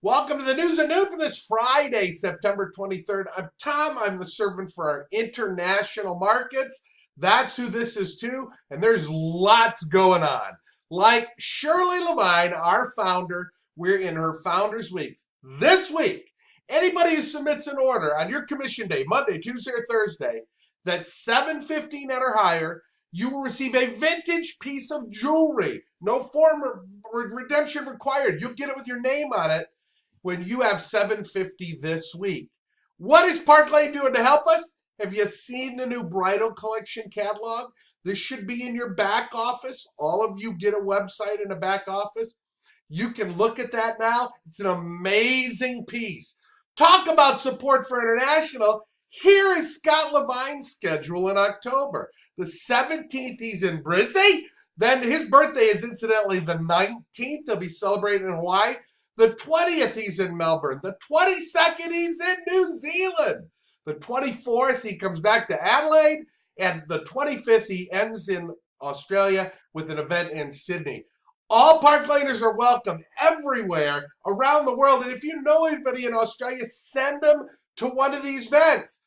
Welcome to the News and Noon for this Friday, September 23rd. I'm Tom. I'm the servant for our international markets. That's who this is too. And there's lots going on. Like Shirley Levine, our founder, we're in her Founders Week. This week, anybody who submits an order on your commission day, Monday, Tuesday, or Thursday, that's $7.15 or higher, you will receive a vintage piece of jewelry. No form of redemption required. You'll get it with your name on it when you have $7.50 this week. What is Park Lane doing to help us? Have you seen the new bridal collection catalog? This should be in your back office. All of you get a website in a back office. You can look at that now. It's an amazing piece. Talk about support for international. Here is Scott Levine's schedule in October. The 17th, he's in Brizzy. Then his birthday is incidentally the 19th. He'll be celebrating in Hawaii. The 20th, he's in Melbourne. The 22nd, he's in New Zealand. The 24th, he comes back to Adelaide. And the 25th, he ends in Australia with an event in Sydney. All Park Laners are welcome everywhere around the world. And if you know anybody in Australia, send them to one of these events.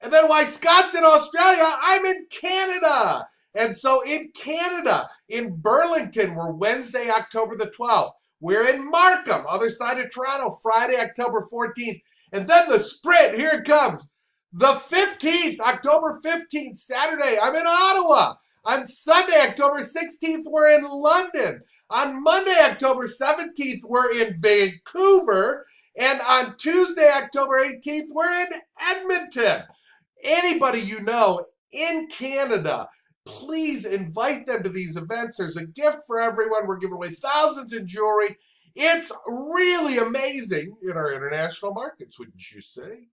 And then while Scott's in Australia, I'm in Canada. And so in Canada, in Burlington, we're Wednesday, October the 12th. We're in Markham, other side of Toronto, Friday, October 14th. And then the sprint, here it comes. The 15th, October 15th, Saturday, I'm in Ottawa. On Sunday, October 16th, we're in London. On Monday, October 17th, we're in Vancouver. And on Tuesday, October 18th, we're in Edmonton. Anybody you know in Canada, please invite them to these events. There's a gift for everyone. We're giving away thousands in jewelry. It's really amazing in our international markets, wouldn't you say?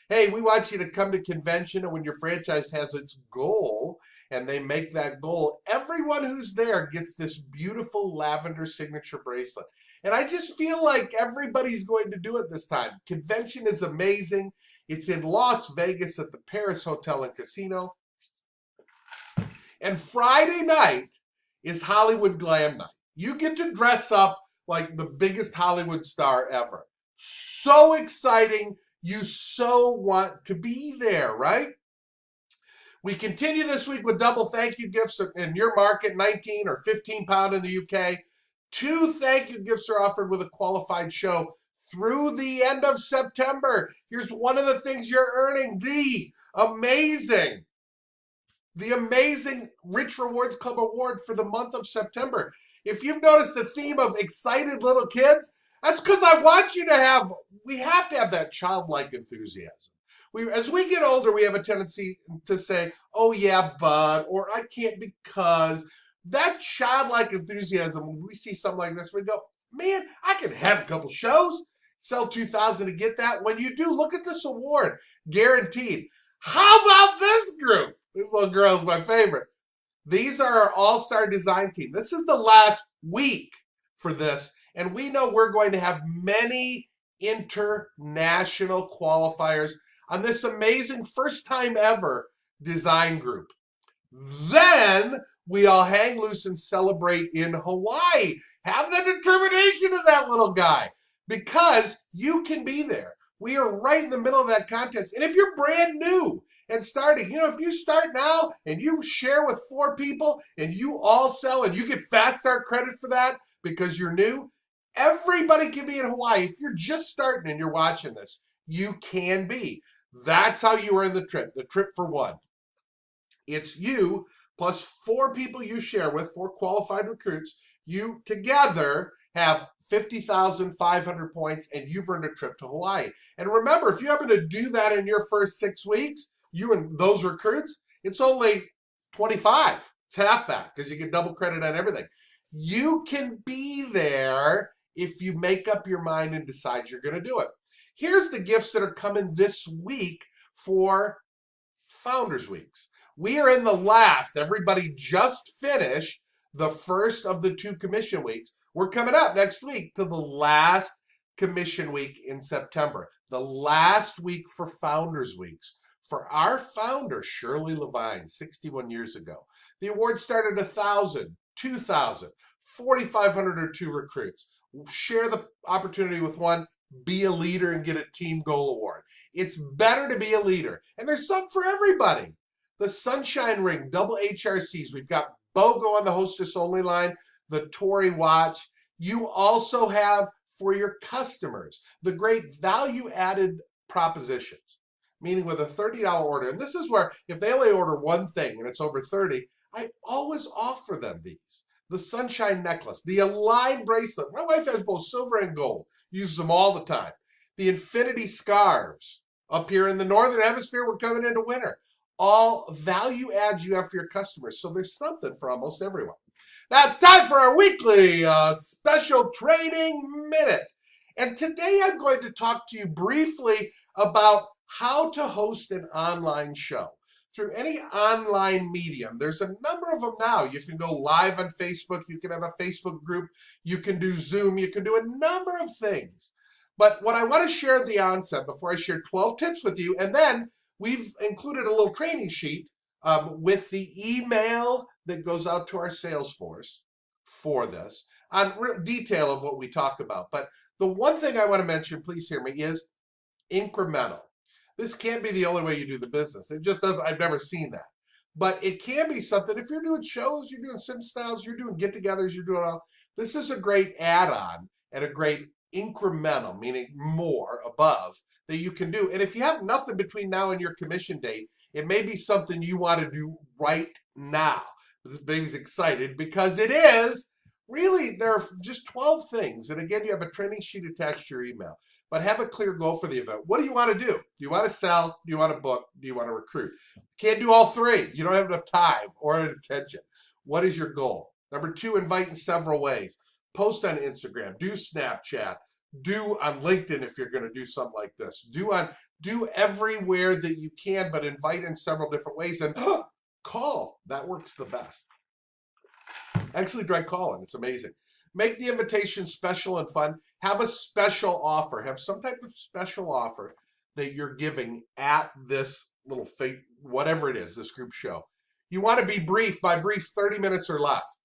Hey, we want you to come to convention, and when your franchise has its goal and they make that goal, everyone who's there gets this beautiful lavender signature bracelet. And I just feel like everybody's going to do it this time. Convention is amazing. It's in Las Vegas at the Paris Hotel and Casino. And Friday night is Hollywood Glam Night. You get to dress up like the biggest Hollywood star ever. So exciting. You so want to be there, right? We continue this week with double thank you gifts in your market, 19 or 15 pound in the UK. 2 thank you gifts are offered with a qualified show through the end of September. Here's one of the things you're earning, the amazing Rich Rewards Club Award for the month of September. If you've noticed the theme of excited little kids, that's because I want you to we have to have that childlike enthusiasm. As we get older, we have a tendency to say, oh yeah, but, or I can't because. That childlike enthusiasm, when we see something like this, we go, man, I can have a couple shows, sell 2,000 to get that. When you do, look at this award, guaranteed. How about this group? This little girl is my favorite. These are our all-star design team. This is the last week for this, and we know we're going to have many international qualifiers on this amazing first time ever design group. Then we all hang loose and celebrate in Hawaii. Have the determination of that little guy because you can be there. We are right in the middle of that contest. And if you're brand new and starting, if you start now and you share with 4 people and you all sell and you get fast start credit for that because you're new, everybody can be in Hawaii. If you're just starting and you're watching this, you can be. That's how you earn the trip for one. It's you plus 4 people you share with, 4 qualified recruits. You together have 50,500 points, and you've earned a trip to Hawaii. And remember, if you happen to do that in your first 6 weeks, you and those recruits, it's only 25. It's half that because you get double credit on everything. You can be there if you make up your mind and decide you're going to do it. Here's the gifts that are coming this week for Founders Weeks. We are in the last. Everybody just finished the first of the 2 commission weeks. We're coming up next week to the last commission week in September. The last week for Founders Weeks. For our founder, Shirley Levine, 61 years ago. The award started 1,000, 2,000, 4,502 recruits. share the opportunity with one, be a leader and get a team goal award. It's better to be a leader. And there's some for everybody. The Sunshine Ring, double HRCs. We've got BOGO on the hostess only line, the Tory watch. You also have for your customers the great value added propositions, meaning with a $30 order. And this is where if they only order one thing and it's over 30, I always offer them these. The Sunshine Necklace, the Align Bracelet. My wife has both silver and gold, uses them all the time. The Infinity Scarves. Up here in the Northern Hemisphere, we're coming into winter. All value adds you have for your customers. So there's something for almost everyone. Now it's time for our weekly special training minute. And today I'm going to talk to you briefly about how to host an online show. Through any online medium, there's a number of them now. You can go live on Facebook, you can have a Facebook group, you can do Zoom, you can do a number of things. But what I want to share at the onset, before I share 12 tips with you, and then we've included a little training sheet with the email that goes out to our sales force for this, on detail of what we talk about. But the one thing I want to mention, please hear me, is incremental. This can't be the only way you do the business. It just doesn't. I've never seen that. But it can be something. If you're doing shows, you're doing sim styles, you're doing get-togethers, you're doing all. This is a great add-on and a great incremental, meaning more above, that you can do. And if you have nothing between now and your commission date, it may be something you want to do right now. This baby's excited because it is. Really, there are just 12 things. And again, you have a training sheet attached to your email. But have a clear goal for the event. What do you want to do? Do you want to sell? Do you want to book? Do you want to recruit? Can't do all three. You don't have enough time or attention. What is your goal? Number 2, invite in several ways. Post on Instagram. Do Snapchat. Do on LinkedIn if you're going to do something like this. Do everywhere that you can, but invite in several different ways. And call. That works the best. Actually, try calling. It's amazing. Make the invitation special and fun. Have a special offer. Have some type of special offer that you're giving at this little fate, whatever it is, this group show. You want to be brief. By brief, 30 minutes or less.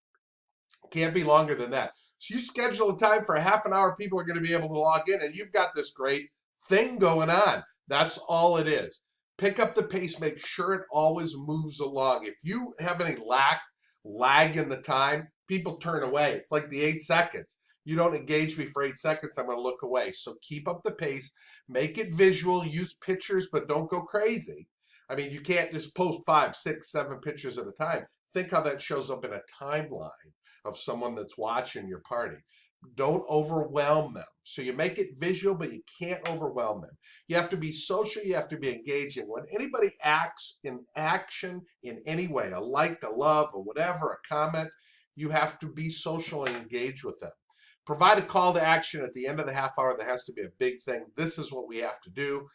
Can't be longer than that. So you schedule a time for a half an hour. People are going to be able to log in, and you've got this great thing going on. That's all it is. Pick up the pace. Make sure it always moves along. If you have any lag in the time, people turn away. It's like the 8 seconds. You don't engage me for 8 seconds, I'm going to look away. So keep up the pace. Make it visual. Use pictures, but don't go crazy. I mean, you can't just post 5, 6, 7 pictures at a time. Think how that shows up in a timeline of someone that's watching your party. Don't overwhelm them. So you make it visual, but you can't overwhelm them. You have to be social. You have to be engaging. When anybody acts in action in any way, a like, a love, or whatever, a comment, you have to be social and engage with them. Provide a call to action at the end of the half hour. That has to be a big thing. This is what we have to do.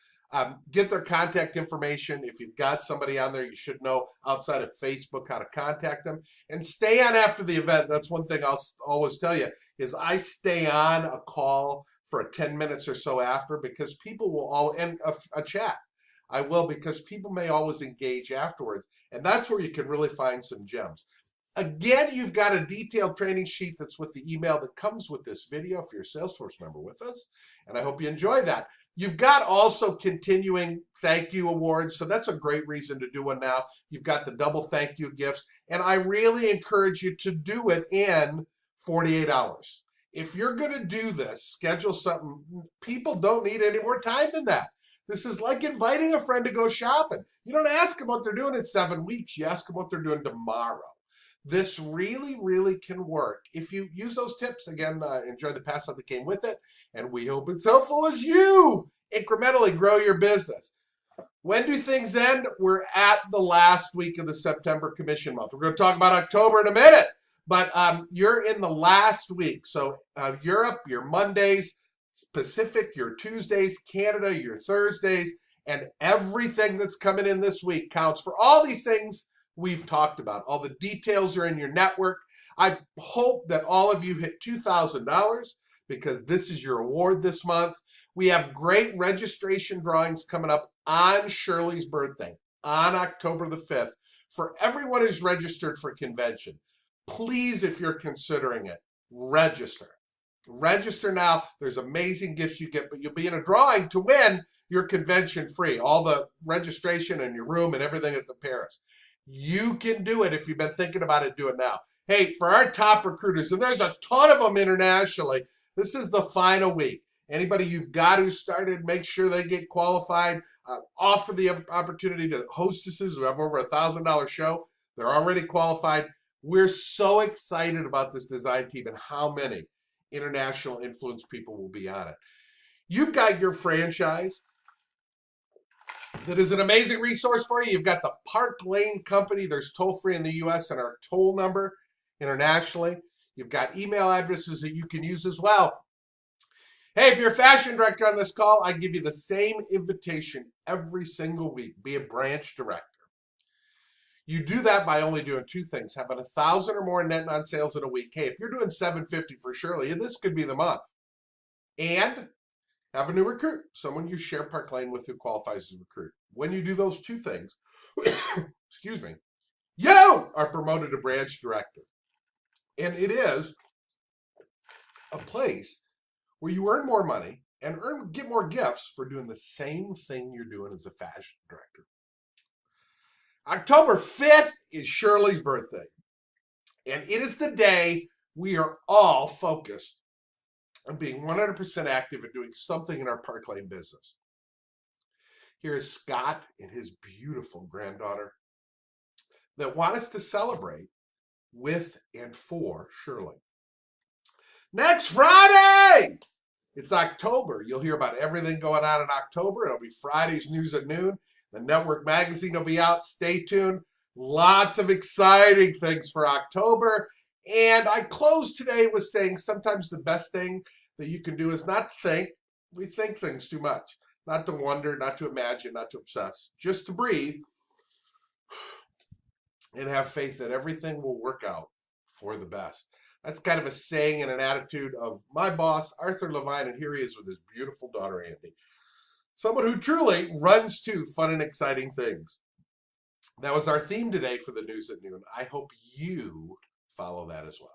Get their contact information. If you've got somebody on there, you should know outside of Facebook how to contact them. And stay on after the event. That's one thing I'll always tell you, is I stay on a call for 10 minutes or so after, because people will all, and a chat. I will, because people may always engage afterwards. And that's where you can really find some gems. Again, you've got a detailed training sheet that's with the email that comes with this video for your Salesforce member with us. And I hope you enjoy that. You've got also continuing thank you awards. So that's a great reason to do one now. You've got the double thank you gifts. And I really encourage you to do it in 48 hours. If you're going to do this, schedule something. People don't need any more time than that. This is like inviting a friend to go shopping. You don't ask them what they're doing in 7 weeks. You ask them what they're doing tomorrow. This really, really can work. If you use those tips, again, enjoy the pass that came with it, and we hope it's helpful as you incrementally grow your business. When do things end? We're at the last week of the September commission month. We're going to talk about October in a minute, but you're in the last week. So Europe, your Mondays, Pacific, your Tuesdays, Canada, your Thursdays, and everything that's coming in this week counts for all these things we've talked about. All the details are in your network. I hope that all of you hit $2,000 because this is your award this month. We have great registration drawings coming up on Shirley's birthday on October the 5th for everyone who's registered for convention. Please, if you're considering it, register. Register now. There's amazing gifts you get, but you'll be in a drawing to win your convention free. All the registration and your room and everything at the Paris. You can do it if you've been thinking about it, do it now. Hey, for our top recruiters, and there's a ton of them internationally, this is the final week. Anybody you've got who started, make sure they get qualified. Offer the opportunity to hostesses who have over $1,000 show. They're already qualified. We're so excited about this design team and how many international influence people will be on it. You've got your franchise that is an amazing resource for you. You've got the Park Lane Company. There's toll-free in the U.S. and our toll number internationally. You've got email addresses that you can use as well. Hey, if you're a fashion director on this call, I give you the same invitation every single week. Be a branch director. You do that by only doing two things: having 1,000 or more net non-sales in a week. Hey, if you're doing 750 for Shirley, this could be the month. And have a new recruit, someone you share Park Lane with who qualifies as a recruit. When you do those two things, excuse me, you are promoted to branch director. And it is a place where you earn more money and get more gifts for doing the same thing you're doing as a fashion director. October 5th is Shirley's birthday. And it is the day we are all focused on being 100% active and doing something in our Park Lane business. Here is Scott and his beautiful granddaughter that want us to celebrate with and for Shirley. Next Friday, it's October. You'll hear about everything going on in October. It'll be Friday's News at Noon. The Network magazine will be out. Stay tuned. Lots of exciting things for October. And I close today with saying sometimes the best thing that you can do is not think. We think things too much. Not to wonder, not to imagine, not to obsess. Just to breathe and have faith that everything will work out for the best. That's kind of a saying and an attitude of my boss, Arthur Levine, and here he is with his beautiful daughter, Andy. Someone who truly runs to fun and exciting things. That was our theme today for the News at Noon. I hope you follow that as well.